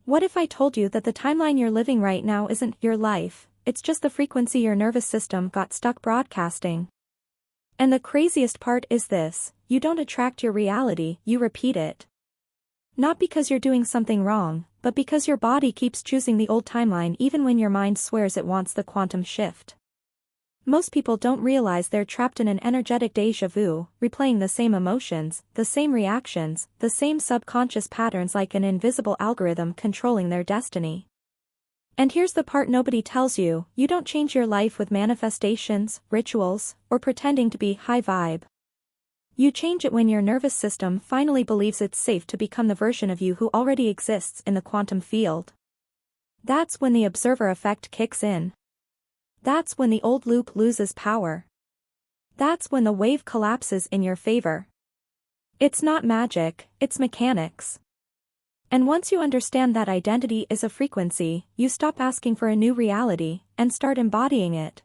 What if I told you that the timeline you're living right now isn't your life, it's just the frequency your nervous system got stuck broadcasting? And the craziest part is this, you don't attract your reality, you repeat it. Not because you're doing something wrong, but because your body keeps choosing the old timeline even when your mind swears it wants the quantum shift. Most people don't realize they're trapped in an energetic déjà vu, replaying the same emotions, the same reactions, the same subconscious patterns like an invisible algorithm controlling their destiny. And here's the part nobody tells you, you don't change your life with manifestations, rituals, or pretending to be high vibe. You change it when your nervous system finally believes it's safe to become the version of you who already exists in the quantum field. That's when the observer effect kicks in. That's when the old loop loses power. That's when the wave collapses in your favor. It's not magic, it's mechanics. And once you understand that identity is a frequency, you stop asking for a new reality, and start embodying it.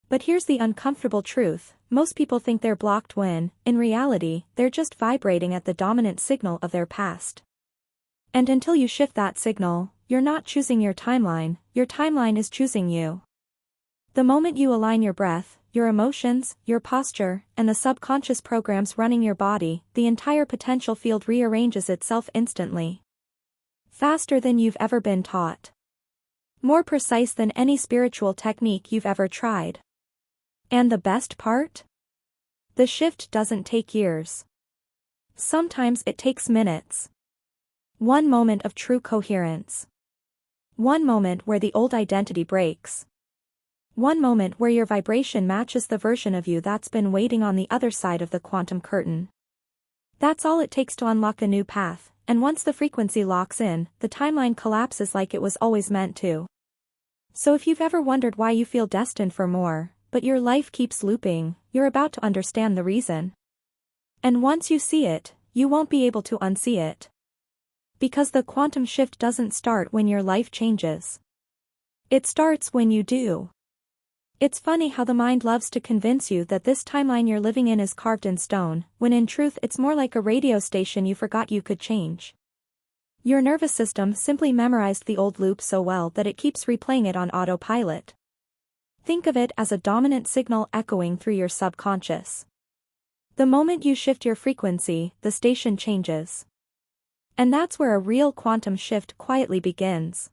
But here's the uncomfortable truth, most people think they're blocked when, in reality, they're just vibrating at the dominant signal of their past. And until you shift that signal, you're not choosing your timeline is choosing you. The moment you align your breath, your emotions, your posture, and the subconscious programs running your body, the entire potential field rearranges itself instantly. Faster than you've ever been taught. More precise than any spiritual technique you've ever tried. And the best part? The shift doesn't take years. Sometimes it takes minutes. One moment of true coherence. One moment where the old identity breaks. One moment where your vibration matches the version of you that's been waiting on the other side of the quantum curtain. That's all it takes to unlock a new path, and once the frequency locks in, the timeline collapses like it was always meant to. So if you've ever wondered why you feel destined for more, but your life keeps looping, you're about to understand the reason. And once you see it, you won't be able to unsee it. Because the quantum shift doesn't start when your life changes. It starts when you do. It's funny how the mind loves to convince you that this timeline you're living in is carved in stone, when in truth it's more like a radio station you forgot you could change. Your nervous system simply memorized the old loop so well that it keeps replaying it on autopilot. Think of it as a dominant signal echoing through your subconscious. The moment you shift your frequency, the station changes. And that's where a real quantum shift quietly begins.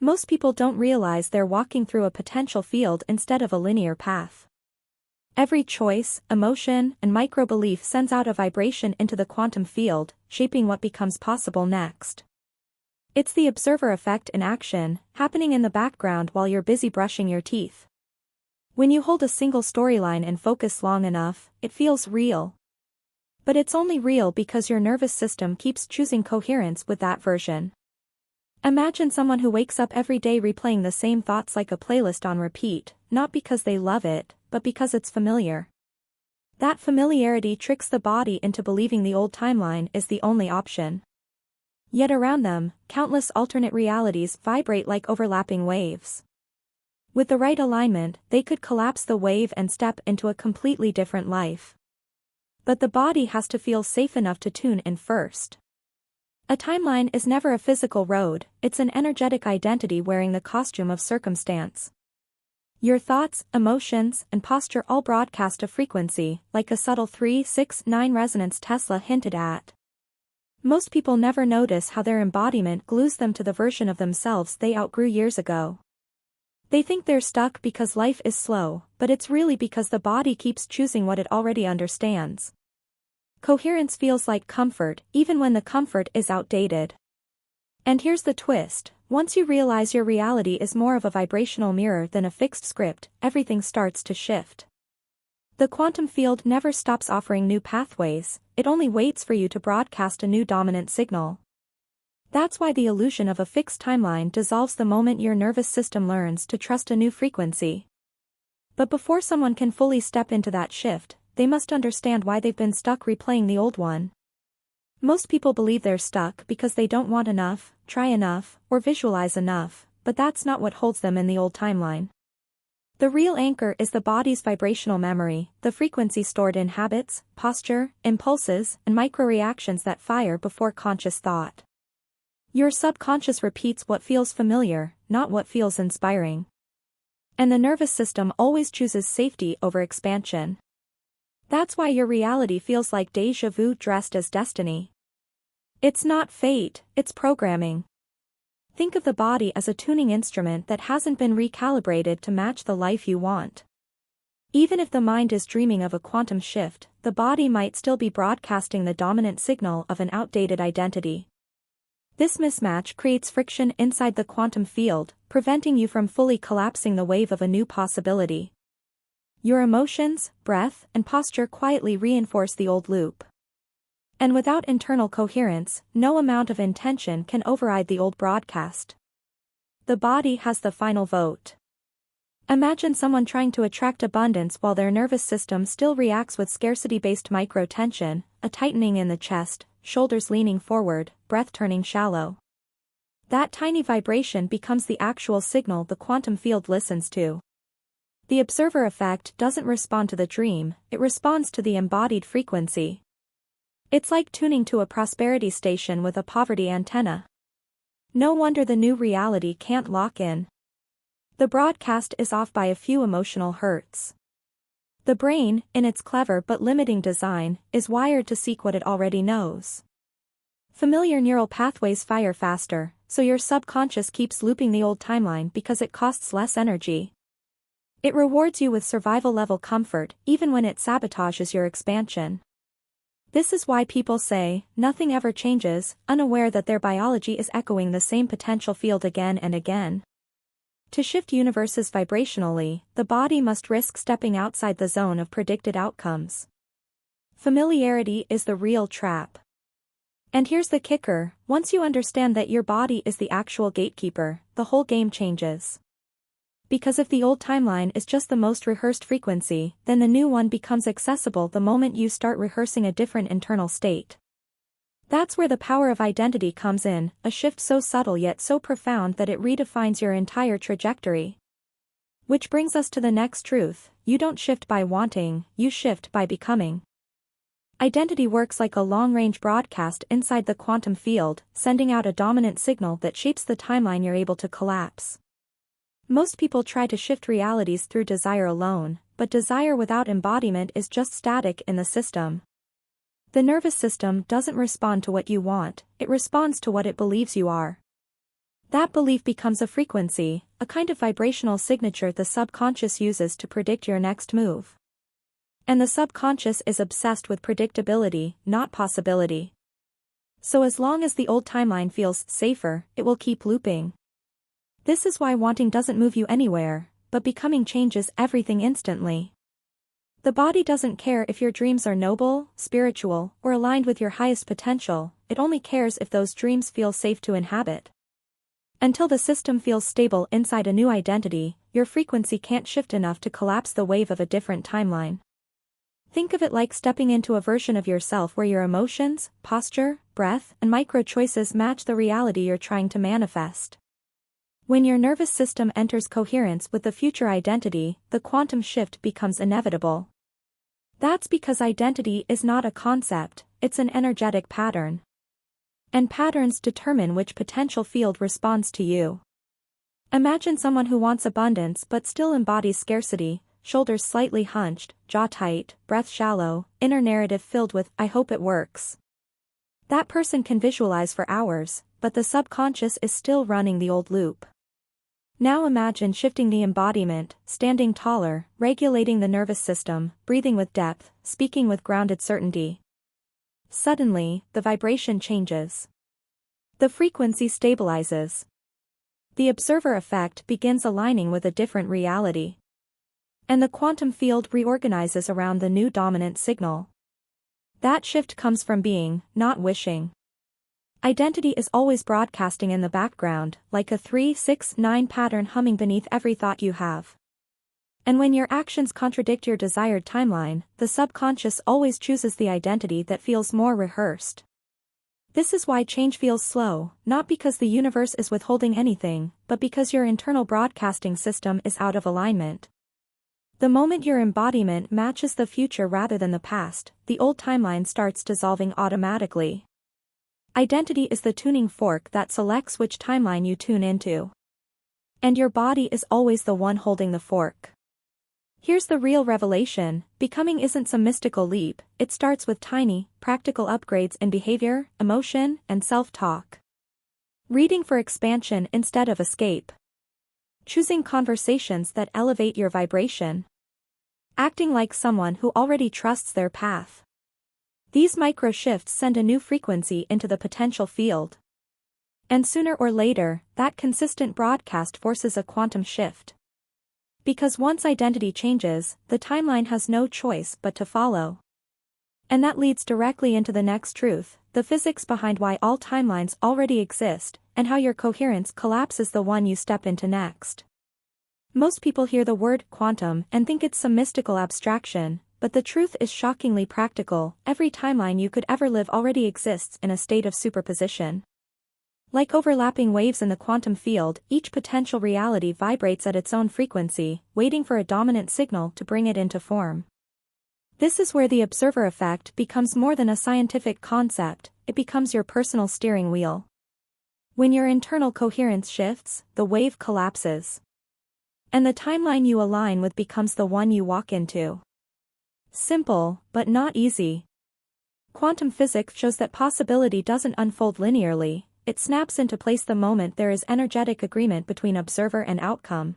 Most people don't realize they're walking through a potential field instead of a linear path. Every choice, emotion, and micro-belief sends out a vibration into the quantum field, shaping what becomes possible next. It's the observer effect in action, happening in the background while you're busy brushing your teeth. When you hold a single storyline and focus long enough, it feels real. But it's only real because your nervous system keeps choosing coherence with that version. Imagine someone who wakes up every day replaying the same thoughts like a playlist on repeat, not because they love it, but because it's familiar. That familiarity tricks the body into believing the old timeline is the only option. Yet around them, countless alternate realities vibrate like overlapping waves. With the right alignment, they could collapse the wave and step into a completely different life. But the body has to feel safe enough to tune in first. A timeline is never a physical road, it's an energetic identity wearing the costume of circumstance. Your thoughts, emotions, and posture all broadcast a frequency, like a subtle 369 resonance Tesla hinted at. Most people never notice how their embodiment glues them to the version of themselves they outgrew years ago. They think they're stuck because life is slow, but it's really because the body keeps choosing what it already understands. Coherence feels like comfort, even when the comfort is outdated. And here's the twist, once you realize your reality is more of a vibrational mirror than a fixed script, everything starts to shift. The quantum field never stops offering new pathways, it only waits for you to broadcast a new dominant signal. That's why the illusion of a fixed timeline dissolves the moment your nervous system learns to trust a new frequency. But before someone can fully step into that shift, they must understand why they've been stuck replaying the old one. Most people believe they're stuck because they don't want enough, try enough, or visualize enough, but that's not what holds them in the old timeline. The real anchor is the body's vibrational memory, the frequency stored in habits, posture, impulses, and micro-reactions that fire before conscious thought. Your subconscious repeats what feels familiar, not what feels inspiring. And the nervous system always chooses safety over expansion. That's why your reality feels like déjà vu dressed as destiny. It's not fate, it's programming. Think of the body as a tuning instrument that hasn't been recalibrated to match the life you want. Even if the mind is dreaming of a quantum shift, the body might still be broadcasting the dominant signal of an outdated identity. This mismatch creates friction inside the quantum field, preventing you from fully collapsing the wave of a new possibility. Your emotions, breath, and posture quietly reinforce the old loop. And without internal coherence, no amount of intention can override the old broadcast. The body has the final vote. Imagine someone trying to attract abundance while their nervous system still reacts with scarcity-based micro-tension, a tightening in the chest, shoulders leaning forward, breath turning shallow. That tiny vibration becomes the actual signal the quantum field listens to. The observer effect doesn't respond to the dream, it responds to the embodied frequency. It's like tuning to a prosperity station with a poverty antenna. No wonder the new reality can't lock in. The broadcast is off by a few emotional hertz. The brain, in its clever but limiting design, is wired to seek what it already knows. Familiar neural pathways fire faster, so your subconscious keeps looping the old timeline because it costs less energy. It rewards you with survival-level comfort, even when it sabotages your expansion. This is why people say, nothing ever changes, unaware that their biology is echoing the same potential field again and again. To shift universes vibrationally, the body must risk stepping outside the zone of predicted outcomes. Familiarity is the real trap. And here's the kicker, once you understand that your body is the actual gatekeeper, the whole game changes. Because if the old timeline is just the most rehearsed frequency, then the new one becomes accessible the moment you start rehearsing a different internal state. That's where the power of identity comes in, a shift so subtle yet so profound that it redefines your entire trajectory. Which brings us to the next truth, you don't shift by wanting, you shift by becoming. Identity works like a long-range broadcast inside the quantum field, sending out a dominant signal that shapes the timeline you're able to collapse. Most people try to shift realities through desire alone, but desire without embodiment is just static in the system. The nervous system doesn't respond to what you want, it responds to what it believes you are. That belief becomes a frequency, a kind of vibrational signature the subconscious uses to predict your next move. And the subconscious is obsessed with predictability, not possibility. So as long as the old timeline feels safer, it will keep looping. This is why wanting doesn't move you anywhere, but becoming changes everything instantly. The body doesn't care if your dreams are noble, spiritual, or aligned with your highest potential, it only cares if those dreams feel safe to inhabit. Until the system feels stable inside a new identity, your frequency can't shift enough to collapse the wave of a different timeline. Think of it like stepping into a version of yourself where your emotions, posture, breath, and micro-choices match the reality you're trying to manifest. When your nervous system enters coherence with the future identity, the quantum shift becomes inevitable. That's because identity is not a concept, it's an energetic pattern. And patterns determine which potential field responds to you. Imagine someone who wants abundance but still embodies scarcity, shoulders slightly hunched, jaw tight, breath shallow, inner narrative filled with, "I hope it works." That person can visualize for hours, but the subconscious is still running the old loop. Now imagine shifting the embodiment, standing taller, regulating the nervous system, breathing with depth, speaking with grounded certainty. Suddenly, the vibration changes. The frequency stabilizes. The observer effect begins aligning with a different reality. And the quantum field reorganizes around the new dominant signal. That shift comes from being, not wishing. Identity is always broadcasting in the background, like a 3-6-9 pattern humming beneath every thought you have. And when your actions contradict your desired timeline, the subconscious always chooses the identity that feels more rehearsed. This is why change feels slow, not because the universe is withholding anything, but because your internal broadcasting system is out of alignment. The moment your embodiment matches the future rather than the past, the old timeline starts dissolving automatically. Identity is the tuning fork that selects which timeline you tune into. And your body is always the one holding the fork. Here's the real revelation: becoming isn't some mystical leap, it starts with tiny, practical upgrades in behavior, emotion, and self-talk. Reading for expansion instead of escape. Choosing conversations that elevate your vibration. Acting like someone who already trusts their path. These micro shifts send a new frequency into the potential field. And sooner or later, that consistent broadcast forces a quantum shift. Because once identity changes, the timeline has no choice but to follow. And that leads directly into the next truth, the physics behind why all timelines already exist, and how your coherence collapses the one you step into next. Most people hear the word quantum and think it's some mystical abstraction, but the truth is shockingly practical. Every timeline you could ever live already exists in a state of superposition. Like overlapping waves in the quantum field, each potential reality vibrates at its own frequency, waiting for a dominant signal to bring it into form. This is where the observer effect becomes more than a scientific concept, it becomes your personal steering wheel. When your internal coherence shifts, the wave collapses. And the timeline you align with becomes the one you walk into. Simple, but not easy. Quantum physics shows that possibility doesn't unfold linearly, it snaps into place the moment there is energetic agreement between observer and outcome.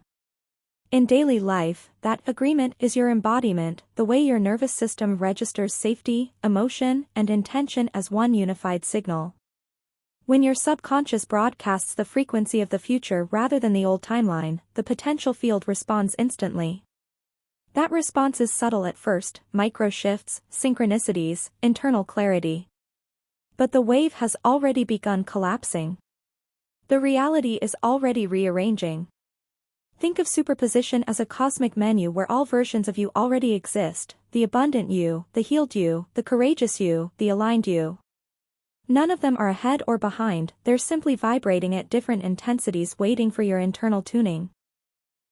In daily life, that agreement is your embodiment, the way your nervous system registers safety, emotion, and intention as one unified signal. When your subconscious broadcasts the frequency of the future rather than the old timeline, the potential field responds instantly. That response is subtle at first, micro shifts, synchronicities, internal clarity. But the wave has already begun collapsing. The reality is already rearranging. Think of superposition as a cosmic menu where all versions of you already exist, the abundant you, the healed you, the courageous you, the aligned you. None of them are ahead or behind, they're simply vibrating at different intensities waiting for your internal tuning.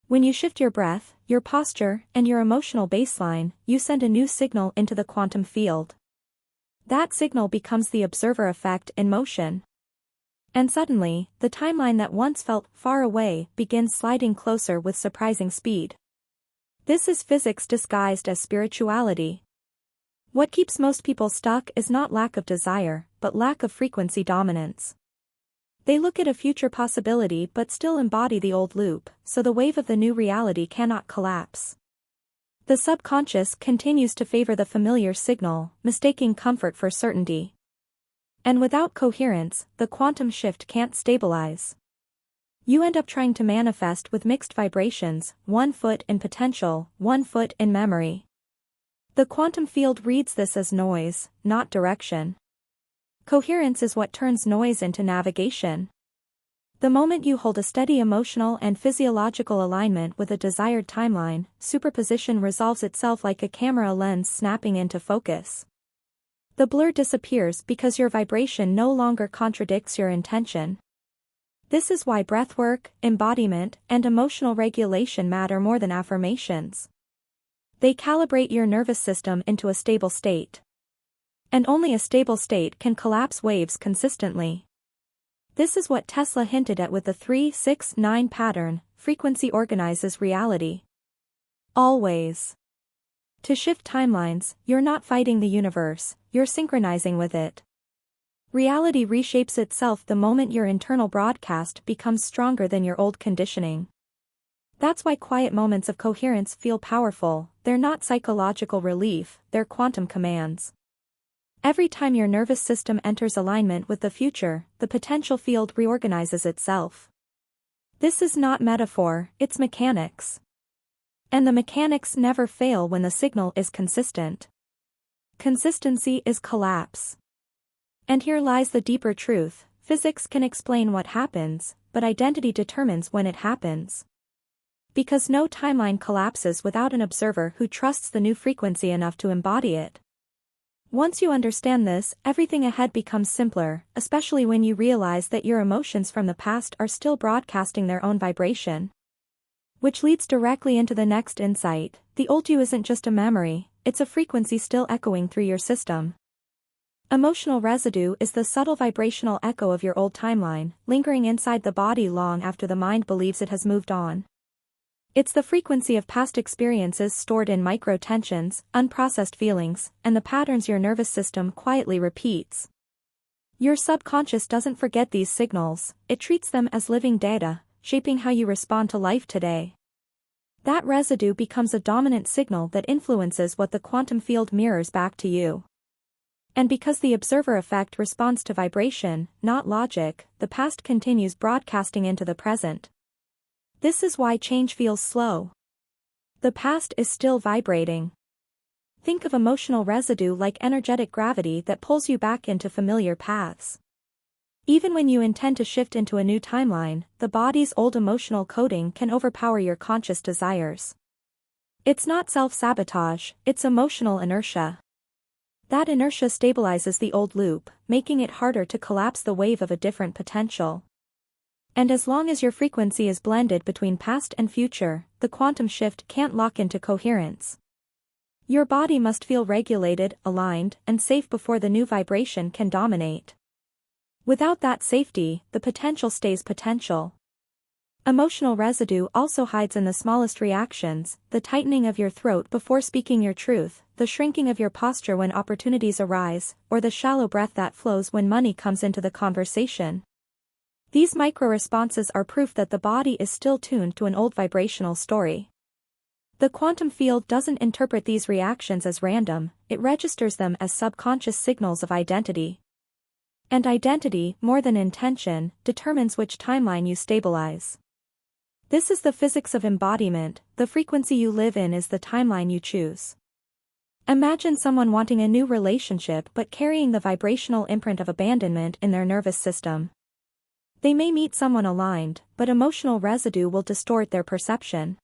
When you shift your breath, your posture, and your emotional baseline, you send a new signal into the quantum field. That signal becomes the observer effect in motion. And suddenly, the timeline that once felt far away begins sliding closer with surprising speed. This is physics disguised as spirituality. What keeps most people stuck is not lack of desire, but lack of frequency dominance. They look at a future possibility but still embody the old loop, so the wave of the new reality cannot collapse. The subconscious continues to favor the familiar signal, mistaking comfort for certainty. And without coherence, the quantum shift can't stabilize. You end up trying to manifest with mixed vibrations, 1 foot in potential, 1 foot in memory. The quantum field reads this as noise, not direction. Coherence is what turns noise into navigation. The moment you hold a steady emotional and physiological alignment with a desired timeline, superposition resolves itself like a camera lens snapping into focus. The blur disappears because your vibration no longer contradicts your intention. This is why breathwork, embodiment, and emotional regulation matter more than affirmations. They calibrate your nervous system into a stable state. And only a stable state can collapse waves consistently. This is what Tesla hinted at with the 3-6-9 pattern, frequency organizes reality. Always. To shift timelines, you're not fighting the universe, you're synchronizing with it. Reality reshapes itself the moment your internal broadcast becomes stronger than your old conditioning. That's why quiet moments of coherence feel powerful, they're not psychological relief, they're quantum commands. Every time your nervous system enters alignment with the future, the potential field reorganizes itself. This is not metaphor, it's mechanics. And the mechanics never fail when the signal is consistent. Consistency is collapse. And here lies the deeper truth, physics can explain what happens, but identity determines when it happens. Because no timeline collapses without an observer who trusts the new frequency enough to embody it. Once you understand this, everything ahead becomes simpler, especially when you realize that your emotions from the past are still broadcasting their own vibration. Which leads directly into the next insight, the old you isn't just a memory, it's a frequency still echoing through your system. Emotional residue is the subtle vibrational echo of your old timeline, lingering inside the body long after the mind believes it has moved on. It's the frequency of past experiences stored in micro-tensions, unprocessed feelings, and the patterns your nervous system quietly repeats. Your subconscious doesn't forget these signals, it treats them as living data, shaping how you respond to life today. That residue becomes a dominant signal that influences what the quantum field mirrors back to you. And because the observer effect responds to vibration, not logic, the past continues broadcasting into the present. This is why change feels slow. The past is still vibrating. Think of emotional residue like energetic gravity that pulls you back into familiar paths. Even when you intend to shift into a new timeline, the body's old emotional coding can overpower your conscious desires. It's not self-sabotage, it's emotional inertia. That inertia stabilizes the old loop, making it harder to collapse the wave of a different potential. And as long as your frequency is blended between past and future, the quantum shift can't lock into coherence. Your body must feel regulated, aligned, and safe before the new vibration can dominate. Without that safety, the potential stays potential. Emotional residue also hides in the smallest reactions, the tightening of your throat before speaking your truth, the shrinking of your posture when opportunities arise, or the shallow breath that flows when money comes into the conversation. These micro-responses are proof that the body is still tuned to an old vibrational story. The quantum field doesn't interpret these reactions as random, it registers them as subconscious signals of identity. And identity, more than intention, determines which timeline you stabilize. This is the physics of embodiment, the frequency you live in is the timeline you choose. Imagine someone wanting a new relationship but carrying the vibrational imprint of abandonment in their nervous system. They may meet someone aligned, but emotional residue will distort their perception.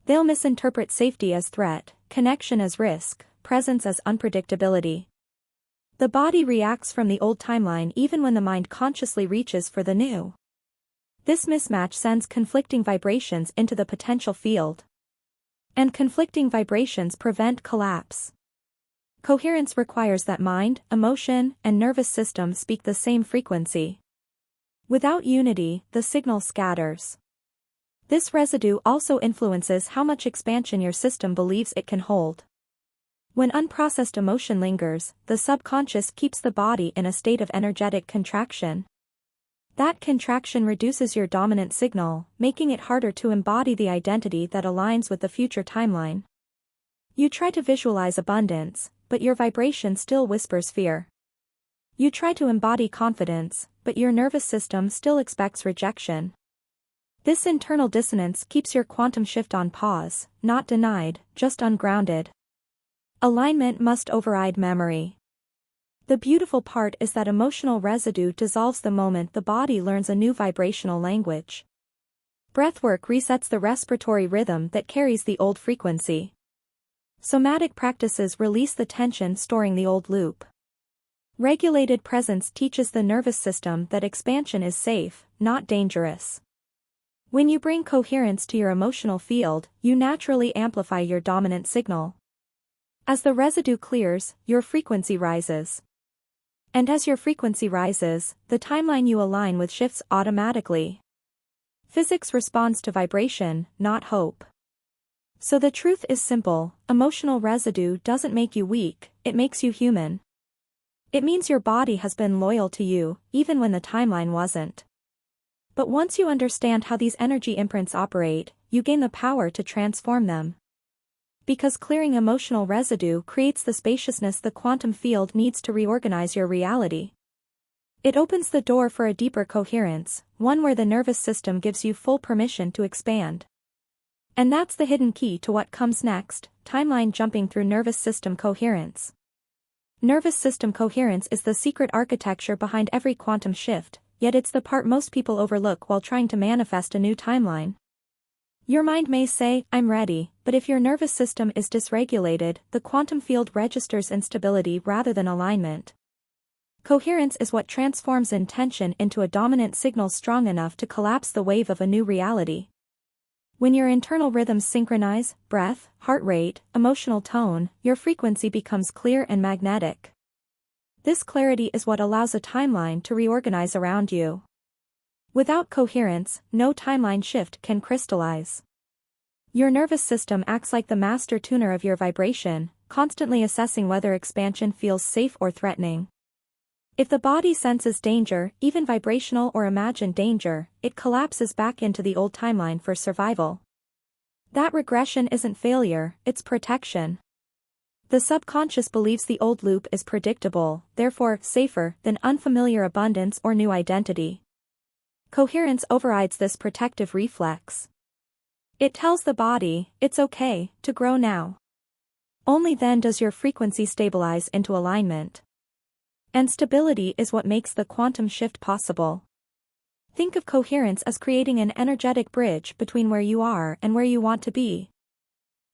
They'll misinterpret safety as threat, connection as risk, presence as unpredictability. The body reacts from the old timeline even when the mind consciously reaches for the new. This mismatch sends conflicting vibrations into the potential field. And conflicting vibrations prevent collapse. Coherence requires that mind, emotion, and nervous system speak the same frequency. Without unity, the signal scatters. This residue also influences how much expansion your system believes it can hold. When unprocessed emotion lingers, the subconscious keeps the body in a state of energetic contraction. That contraction reduces your dominant signal, making it harder to embody the identity that aligns with the future timeline. You try to visualize abundance, but your vibration still whispers fear. You try to embody confidence, but your nervous system still expects rejection. This internal dissonance keeps your quantum shift on pause, not denied, just ungrounded. Alignment must override memory. The beautiful part is that emotional residue dissolves the moment the body learns a new vibrational language. Breathwork resets the respiratory rhythm that carries the old frequency. Somatic practices release the tension storing the old loop. Regulated presence teaches the nervous system that expansion is safe, not dangerous. When you bring coherence to your emotional field, you naturally amplify your dominant signal. As the residue clears, your frequency rises. And as your frequency rises, the timeline you align with shifts automatically. Physics responds to vibration, not hope. So the truth is simple, emotional residue doesn't make you weak, it makes you human. It means your body has been loyal to you, even when the timeline wasn't. But once you understand how these energy imprints operate, you gain the power to transform them. Because clearing emotional residue creates the spaciousness the quantum field needs to reorganize your reality. It opens the door for a deeper coherence, one where the nervous system gives you full permission to expand. And that's the hidden key to what comes next, timeline jumping through nervous system coherence. Nervous system coherence is the secret architecture behind every quantum shift, yet it's the part most people overlook while trying to manifest a new timeline. Your mind may say, I'm ready, but if your nervous system is dysregulated, the quantum field registers instability rather than alignment. Coherence is what transforms intention into a dominant signal strong enough to collapse the wave of a new reality. When your internal rhythms synchronize, breath, heart rate, emotional tone, your frequency becomes clear and magnetic. This clarity is what allows a timeline to reorganize around you. Without coherence, no timeline shift can crystallize. Your nervous system acts like the master tuner of your vibration, constantly assessing whether expansion feels safe or threatening. If the body senses danger, even vibrational or imagined danger, it collapses back into the old timeline for survival. That regression isn't failure, it's protection. The subconscious believes the old loop is predictable, therefore safer than unfamiliar abundance or new identity. Coherence overrides this protective reflex. It tells the body, it's okay to grow now. Only then does your frequency stabilize into alignment. And stability is what makes the quantum shift possible. Think of coherence as creating an energetic bridge between where you are and where you want to be.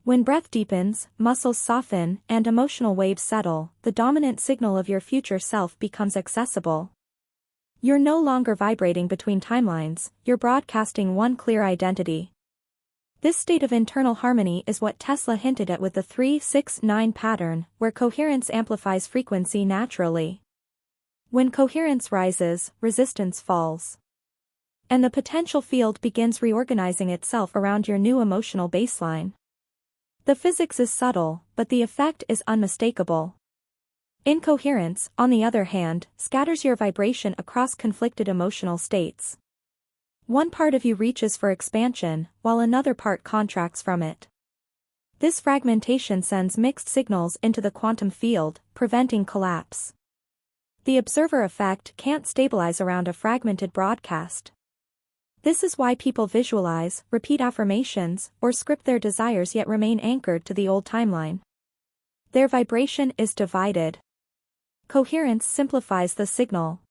When breath deepens, muscles soften, and emotional waves settle, the dominant signal of your future self becomes accessible. You're no longer vibrating between timelines, you're broadcasting one clear identity. This state of internal harmony is what Tesla hinted at with the 3-6-9 pattern, where coherence amplifies frequency naturally. When coherence rises, resistance falls. And the potential field begins reorganizing itself around your new emotional baseline. The physics is subtle, but the effect is unmistakable. Incoherence, on the other hand, scatters your vibration across conflicted emotional states. One part of you reaches for expansion, while another part contracts from it. This fragmentation sends mixed signals into the quantum field, preventing collapse. The observer effect can't stabilize around a fragmented broadcast. This is why people visualize, repeat affirmations, or script their desires yet remain anchored to the old timeline. Their vibration is divided. Coherence simplifies the signal.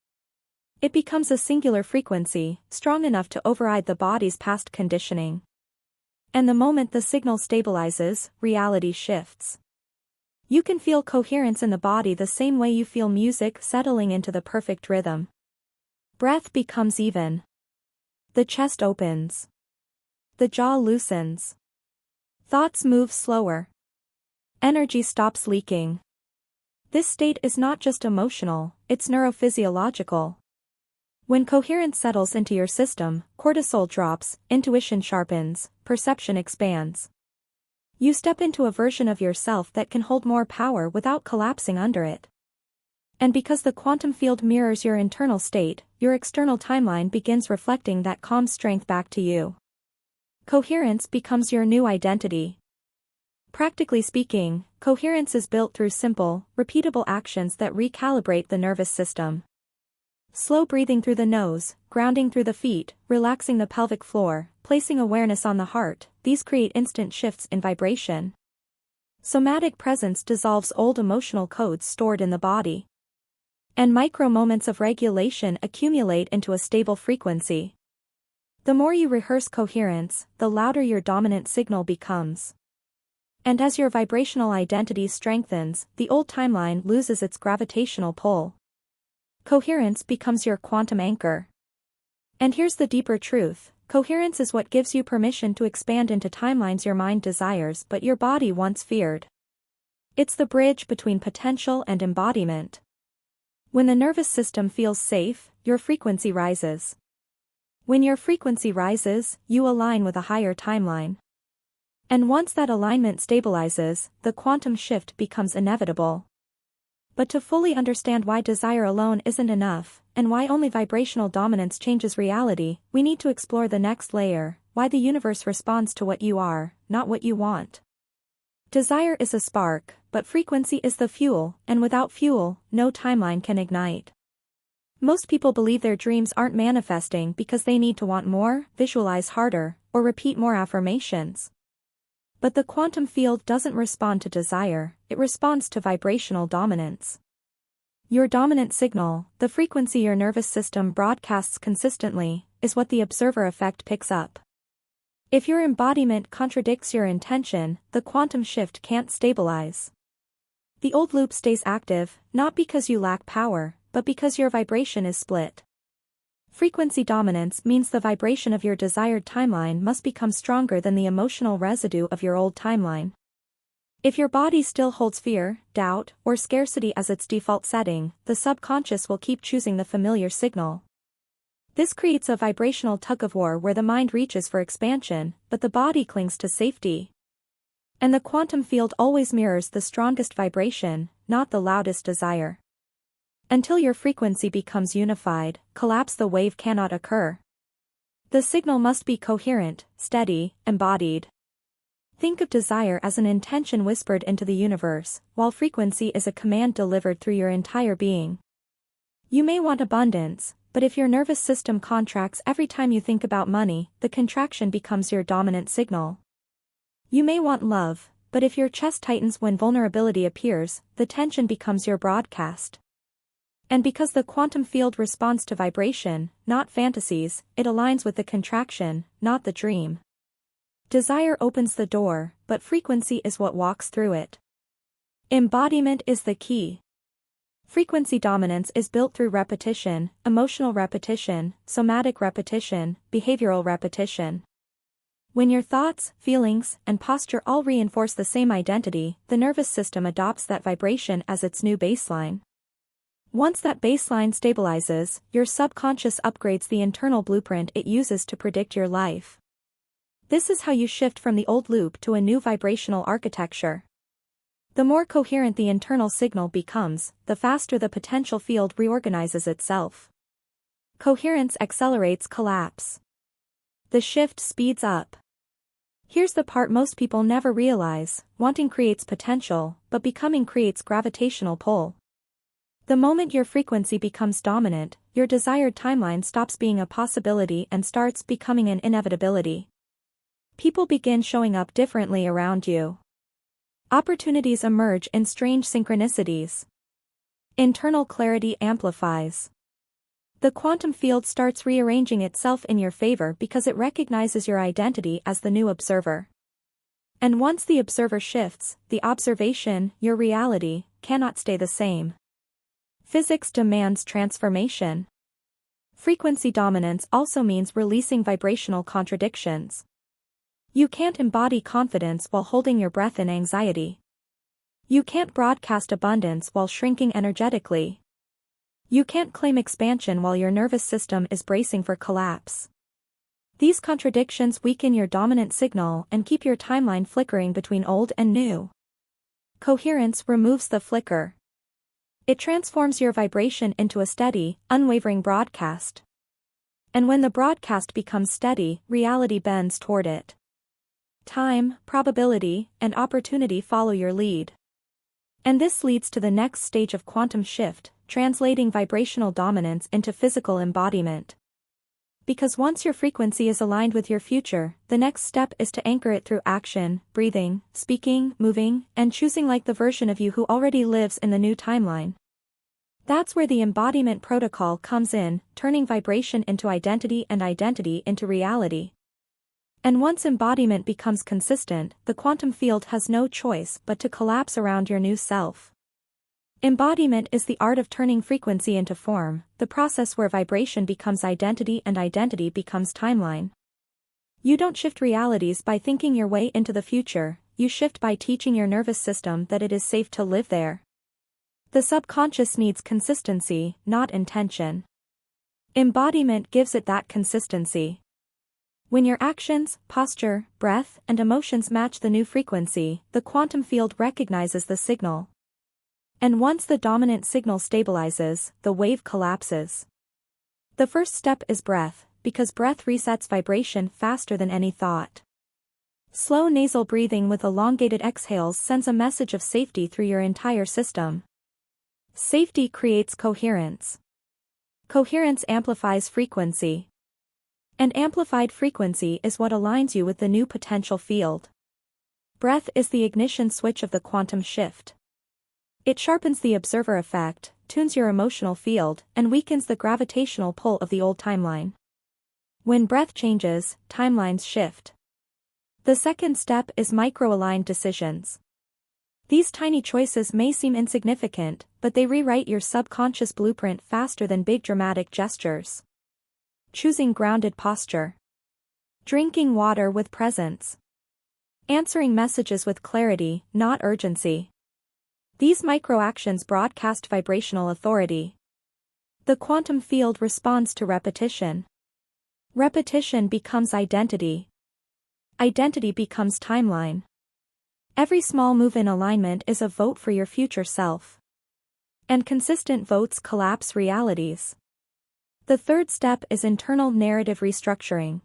It becomes a singular frequency, strong enough to override the body's past conditioning. And the moment the signal stabilizes, reality shifts. You can feel coherence in the body the same way you feel music settling into the perfect rhythm. Breath becomes even. The chest opens. The jaw loosens. Thoughts move slower. Energy stops leaking. This state is not just emotional, it's neurophysiological. When coherence settles into your system, cortisol drops, intuition sharpens, perception expands. You step into a version of yourself that can hold more power without collapsing under it. And because the quantum field mirrors your internal state, your external timeline begins reflecting that calm strength back to you. Coherence becomes your new identity. Practically speaking, coherence is built through simple, repeatable actions that recalibrate the nervous system. Slow breathing through the nose, grounding through the feet, relaxing the pelvic floor, placing awareness on the heart, these create instant shifts in vibration. Somatic presence dissolves old emotional codes stored in the body. And micro moments of regulation accumulate into a stable frequency. The more you rehearse coherence, the louder your dominant signal becomes. And as your vibrational identity strengthens, the old timeline loses its gravitational pull. Coherence becomes your quantum anchor. And here's the deeper truth, coherence is what gives you permission to expand into timelines your mind desires but your body once feared. It's the bridge between potential and embodiment. When the nervous system feels safe, your frequency rises. When your frequency rises, you align with a higher timeline. And once that alignment stabilizes, the quantum shift becomes inevitable. But to fully understand why desire alone isn't enough, and why only vibrational dominance changes reality, we need to explore the next layer, why the universe responds to what you are, not what you want. Desire is a spark, but frequency is the fuel, and without fuel, no timeline can ignite. Most people believe their dreams aren't manifesting because they need to want more, visualize harder, or repeat more affirmations. But the quantum field doesn't respond to desire, it responds to vibrational dominance. Your dominant signal, the frequency your nervous system broadcasts consistently, is what the observer effect picks up. If your embodiment contradicts your intention, the quantum shift can't stabilize. The old loop stays active, not because you lack power, but because your vibration is split. Frequency dominance means the vibration of your desired timeline must become stronger than the emotional residue of your old timeline. If your body still holds fear, doubt, or scarcity as its default setting, the subconscious will keep choosing the familiar signal. This creates a vibrational tug-of-war where the mind reaches for expansion, but the body clings to safety. And the quantum field always mirrors the strongest vibration, not the loudest desire. Until your frequency becomes unified, collapse the wave cannot occur. The signal must be coherent, steady, embodied. Think of desire as an intention whispered into the universe, while frequency is a command delivered through your entire being. You may want abundance, but if your nervous system contracts every time you think about money, the contraction becomes your dominant signal. You may want love, but if your chest tightens when vulnerability appears, the tension becomes your broadcast. And because the quantum field responds to vibration, not fantasies, it aligns with the contraction, not the dream. Desire opens the door, but frequency is what walks through it. Embodiment is the key. Frequency dominance is built through repetition, emotional repetition, somatic repetition, behavioral repetition. When your thoughts, feelings, and posture all reinforce the same identity, the nervous system adopts that vibration as its new baseline. Once that baseline stabilizes, your subconscious upgrades the internal blueprint it uses to predict your life. This is how you shift from the old loop to a new vibrational architecture. The more coherent the internal signal becomes, the faster the potential field reorganizes itself. Coherence accelerates collapse. The shift speeds up. Here's the part most people never realize: wanting creates potential, but becoming creates gravitational pull. The moment your frequency becomes dominant, your desired timeline stops being a possibility and starts becoming an inevitability. People begin showing up differently around you. Opportunities emerge in strange synchronicities. Internal clarity amplifies. The quantum field starts rearranging itself in your favor because it recognizes your identity as the new observer. And once the observer shifts, the observation, your reality, cannot stay the same. Physics demands transformation. Frequency dominance also means releasing vibrational contradictions. You can't embody confidence while holding your breath in anxiety. You can't broadcast abundance while shrinking energetically. You can't claim expansion while your nervous system is bracing for collapse. These contradictions weaken your dominant signal and keep your timeline flickering between old and new. Coherence removes the flicker. It transforms your vibration into a steady, unwavering broadcast. And when the broadcast becomes steady, reality bends toward it. Time, probability, and opportunity follow your lead. And this leads to the next stage of quantum shift, translating vibrational dominance into physical embodiment. Because once your frequency is aligned with your future, the next step is to anchor it through action, breathing, speaking, moving, and choosing like the version of you who already lives in the new timeline. That's where the embodiment protocol comes in, turning vibration into identity and identity into reality. And once embodiment becomes consistent, the quantum field has no choice but to collapse around your new self. Embodiment is the art of turning frequency into form, the process where vibration becomes identity and identity becomes timeline. You don't shift realities by thinking your way into the future, you shift by teaching your nervous system that it is safe to live there. The subconscious needs consistency, not intention. Embodiment gives it that consistency. When your actions, posture, breath, and emotions match the new frequency, the quantum field recognizes the signal. And once the dominant signal stabilizes, the wave collapses. The first step is breath, because breath resets vibration faster than any thought. Slow nasal breathing with elongated exhales sends a message of safety through your entire system. Safety creates coherence. Coherence amplifies frequency. And amplified frequency is what aligns you with the new potential field. Breath is the ignition switch of the quantum shift. It sharpens the observer effect, tunes your emotional field, and weakens the gravitational pull of the old timeline. When breath changes, timelines shift. The second step is micro-aligned decisions. These tiny choices may seem insignificant, but they rewrite your subconscious blueprint faster than big dramatic gestures. Choosing grounded posture. Drinking water with presence. Answering messages with clarity, not urgency. These microactions broadcast vibrational authority. The quantum field responds to repetition. Repetition becomes identity. Identity becomes timeline. Every small move in alignment is a vote for your future self. And consistent votes collapse realities. The third step is internal narrative restructuring.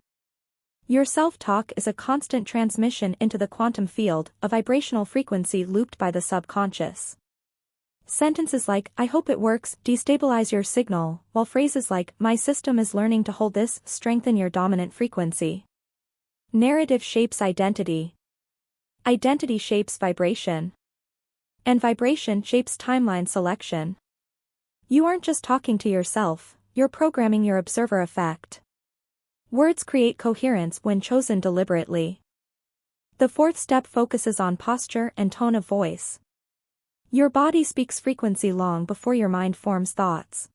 Your self-talk is a constant transmission into the quantum field, a vibrational frequency looped by the subconscious. Sentences like, "I hope it works," destabilize your signal, while phrases like, "My system is learning to hold this," strengthen your dominant frequency. Narrative shapes identity. Identity shapes vibration. And vibration shapes timeline selection. You aren't just talking to yourself, you're programming your observer effect. Words create coherence when chosen deliberately. The fourth step focuses on posture and tone of voice. Your body speaks frequency long before your mind forms thoughts.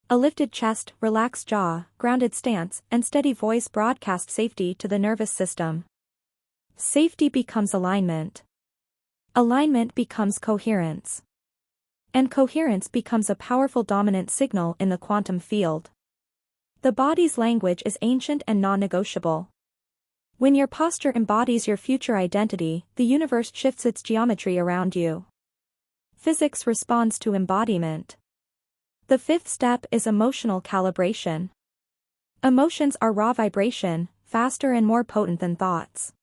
A lifted chest, relaxed jaw, grounded stance, and steady voice broadcast safety to the nervous system. Safety becomes alignment. Alignment becomes coherence. And coherence becomes a powerful dominant signal in the quantum field. The body's language is ancient and non-negotiable. When your posture embodies your future identity, the universe shifts its geometry around you. Physics responds to embodiment. The fifth step is emotional calibration. Emotions are raw vibration, faster and more potent than thoughts.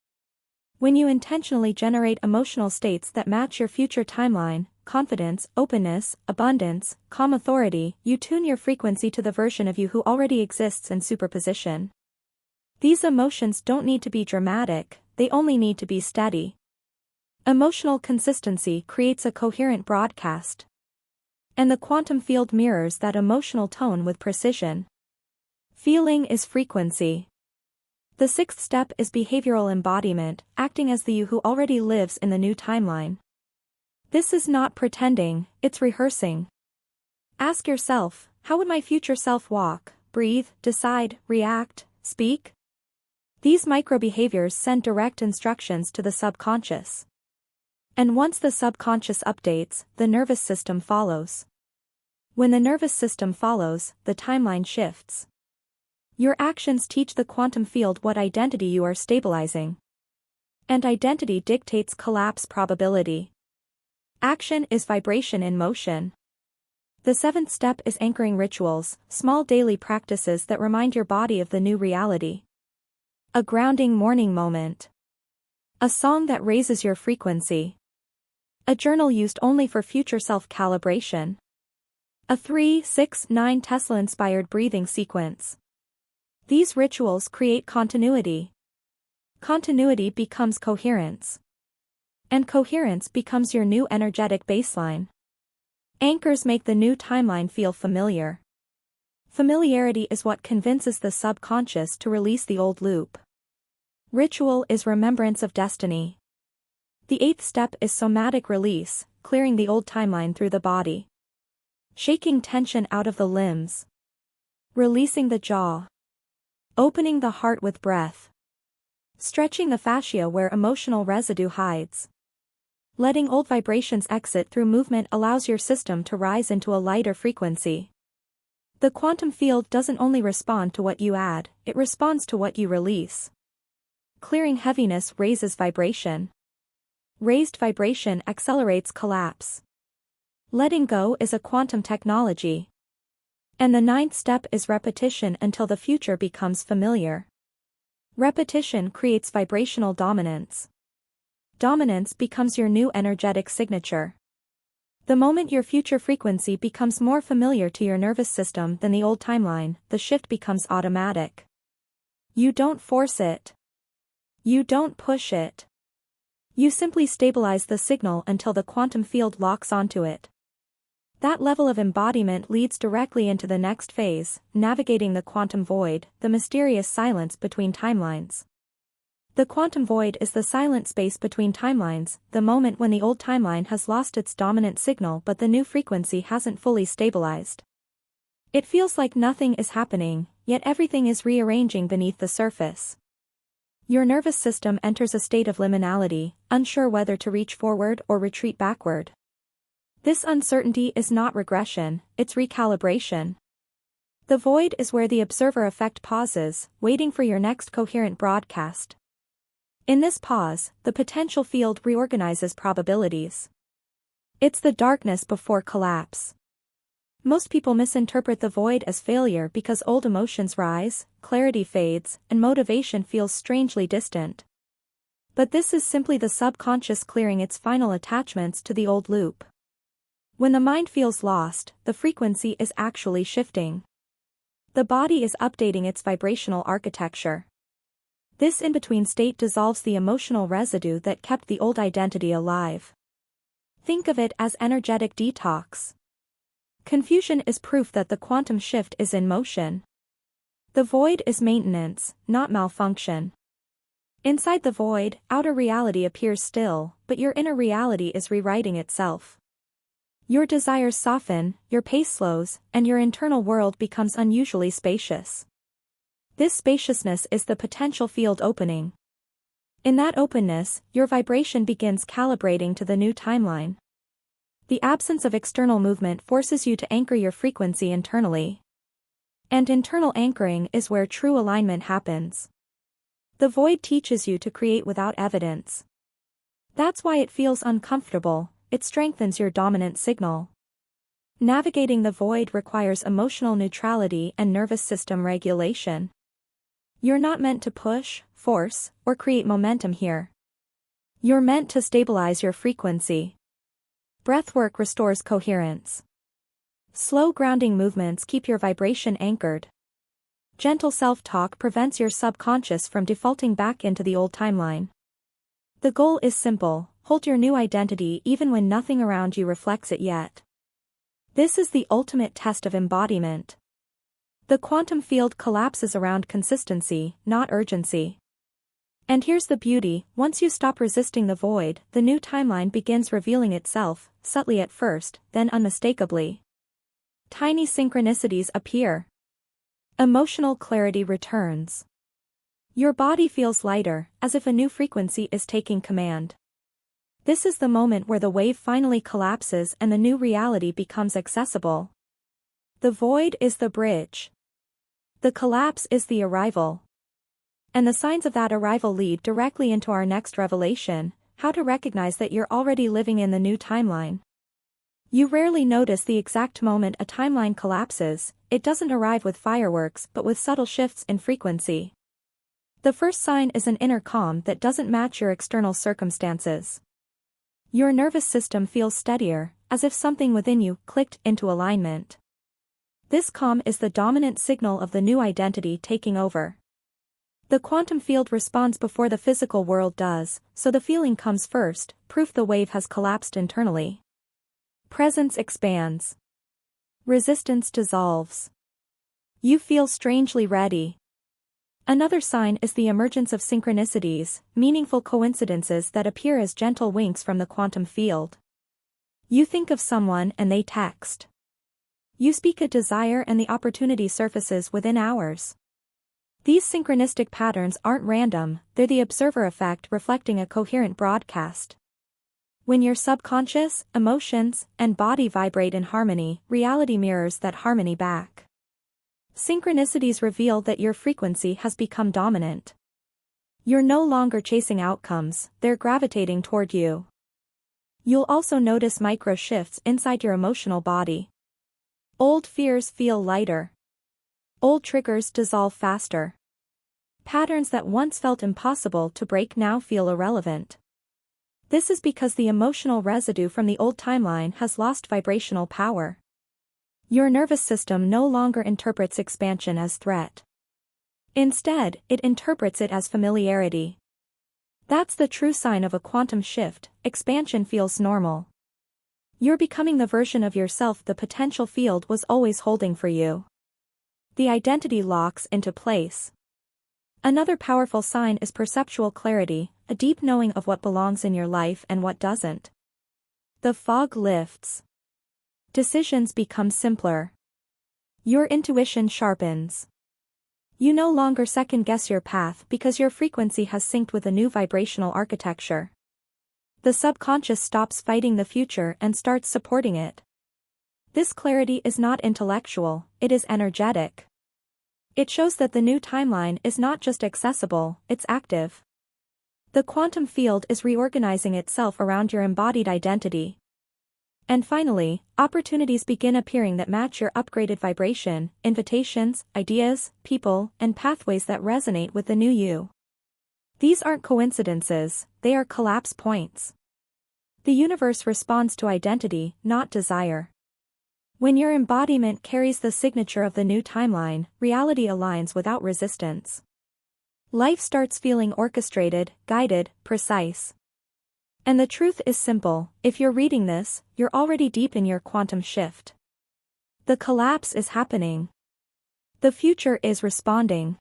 When you intentionally generate emotional states that match your future timeline, confidence, openness, abundance, calm authority, you tune your frequency to the version of you who already exists in superposition. These emotions don't need to be dramatic, they only need to be steady. Emotional consistency creates a coherent broadcast. And the quantum field mirrors that emotional tone with precision. Feeling is frequency. The sixth step is behavioral embodiment, acting as the you who already lives in the new timeline. This is not pretending, it's rehearsing. Ask yourself, how would my future self walk, breathe, decide, react, speak? These micro-behaviors send direct instructions to the subconscious. And once the subconscious updates, the nervous system follows. When the nervous system follows, the timeline shifts. Your actions teach the quantum field what identity you are stabilizing. And identity dictates collapse probability. Action is vibration in motion. The seventh step is anchoring rituals, small daily practices that remind your body of the new reality. A grounding morning moment. A song that raises your frequency. A journal used only for future self-calibration. A 3-6-9 Tesla-inspired breathing sequence. These rituals create continuity. Continuity becomes coherence. And coherence becomes your new energetic baseline. Anchors make the new timeline feel familiar. Familiarity is what convinces the subconscious to release the old loop. Ritual is remembrance of destiny. The eighth step is somatic release, clearing the old timeline through the body. Shaking tension out of the limbs. Releasing the jaw. Opening the heart with breath. Stretching the fascia where emotional residue hides. Letting old vibrations exit through movement allows your system to rise into a lighter frequency. The quantum field doesn't only respond to what you add, it responds to what you release. Clearing heaviness raises vibration. Raised vibration accelerates collapse. Letting go is a quantum technology. And the ninth step is repetition until the future becomes familiar. Repetition creates vibrational dominance. Dominance becomes your new energetic signature. The moment your future frequency becomes more familiar to your nervous system than the old timeline, the shift becomes automatic. You don't force it. You don't push it. You simply stabilize the signal until the quantum field locks onto it. That level of embodiment leads directly into the next phase, navigating the quantum void, the mysterious silence between timelines. The quantum void is the silent space between timelines, the moment when the old timeline has lost its dominant signal but the new frequency hasn't fully stabilized. It feels like nothing is happening, yet everything is rearranging beneath the surface. Your nervous system enters a state of liminality, unsure whether to reach forward or retreat backward. This uncertainty is not regression, it's recalibration. The void is where the observer effect pauses, waiting for your next coherent broadcast. In this pause, the potential field reorganizes probabilities. It's the darkness before collapse. Most people misinterpret the void as failure because old emotions rise, clarity fades, and motivation feels strangely distant. But this is simply the subconscious clearing its final attachments to the old loop. When the mind feels lost, the frequency is actually shifting. The body is updating its vibrational architecture. This in-between state dissolves the emotional residue that kept the old identity alive. Think of it as energetic detox. Confusion is proof that the quantum shift is in motion. The void is maintenance, not malfunction. Inside the void, outer reality appears still, but your inner reality is rewriting itself. Your desires soften, your pace slows, and your internal world becomes unusually spacious. This spaciousness is the potential field opening. In that openness, your vibration begins calibrating to the new timeline. The absence of external movement forces you to anchor your frequency internally. And internal anchoring is where true alignment happens. The void teaches you to create without evidence. That's why it feels uncomfortable. It strengthens your dominant signal. Navigating the void requires emotional neutrality and nervous system regulation. You're not meant to push, force, or create momentum here. You're meant to stabilize your frequency. Breathwork restores coherence. Slow grounding movements keep your vibration anchored. Gentle self-talk prevents your subconscious from defaulting back into the old timeline. The goal is simple. Hold your new identity even when nothing around you reflects it yet. This is the ultimate test of embodiment. The quantum field collapses around consistency, not urgency. And here's the beauty, once you stop resisting the void, the new timeline begins revealing itself, subtly at first, then unmistakably. Tiny synchronicities appear. Emotional clarity returns. Your body feels lighter, as if a new frequency is taking command. This is the moment where the wave finally collapses and the new reality becomes accessible. The void is the bridge. The collapse is the arrival. And the signs of that arrival lead directly into our next revelation, how to recognize that you're already living in the new timeline. You rarely notice the exact moment a timeline collapses. It doesn't arrive with fireworks but with subtle shifts in frequency. The first sign is an inner calm that doesn't match your external circumstances. Your nervous system feels steadier, as if something within you clicked into alignment. This calm is the dominant signal of the new identity taking over. The quantum field responds before the physical world does, so the feeling comes first, proof the wave has collapsed internally. Presence expands. Resistance dissolves. You feel strangely ready. Another sign is the emergence of synchronicities, meaningful coincidences that appear as gentle winks from the quantum field. You think of someone and they text. You speak a desire and the opportunity surfaces within hours. These synchronistic patterns aren't random, they're the observer effect reflecting a coherent broadcast. When your subconscious, emotions, and body vibrate in harmony, reality mirrors that harmony back. Synchronicities reveal that your frequency has become dominant. You're no longer chasing outcomes, they're gravitating toward you. You'll also notice micro shifts inside your emotional body. Old fears feel lighter. Old triggers dissolve faster. Patterns that once felt impossible to break now feel irrelevant. This is because the emotional residue from the old timeline has lost vibrational power. Your nervous system no longer interprets expansion as threat. Instead, it interprets it as familiarity. That's the true sign of a quantum shift. Expansion feels normal. You're becoming the version of yourself the potential field was always holding for you. The identity locks into place. Another powerful sign is perceptual clarity, a deep knowing of what belongs in your life and what doesn't. The fog lifts. Decisions become simpler. Your intuition sharpens. You no longer second-guess your path because your frequency has synced with a new vibrational architecture. The subconscious stops fighting the future and starts supporting it. This clarity is not intellectual, it is energetic. It shows that the new timeline is not just accessible, it's active. The quantum field is reorganizing itself around your embodied identity. And finally, opportunities begin appearing that match your upgraded vibration, invitations, ideas, people, and pathways that resonate with the new you. These aren't coincidences, they are collapse points. The universe responds to identity, not desire. When your embodiment carries the signature of the new timeline, reality aligns without resistance. Life starts feeling orchestrated, guided, precise. And the truth is simple, if you're reading this, you're already deep in your quantum shift. The collapse is happening. The future is responding.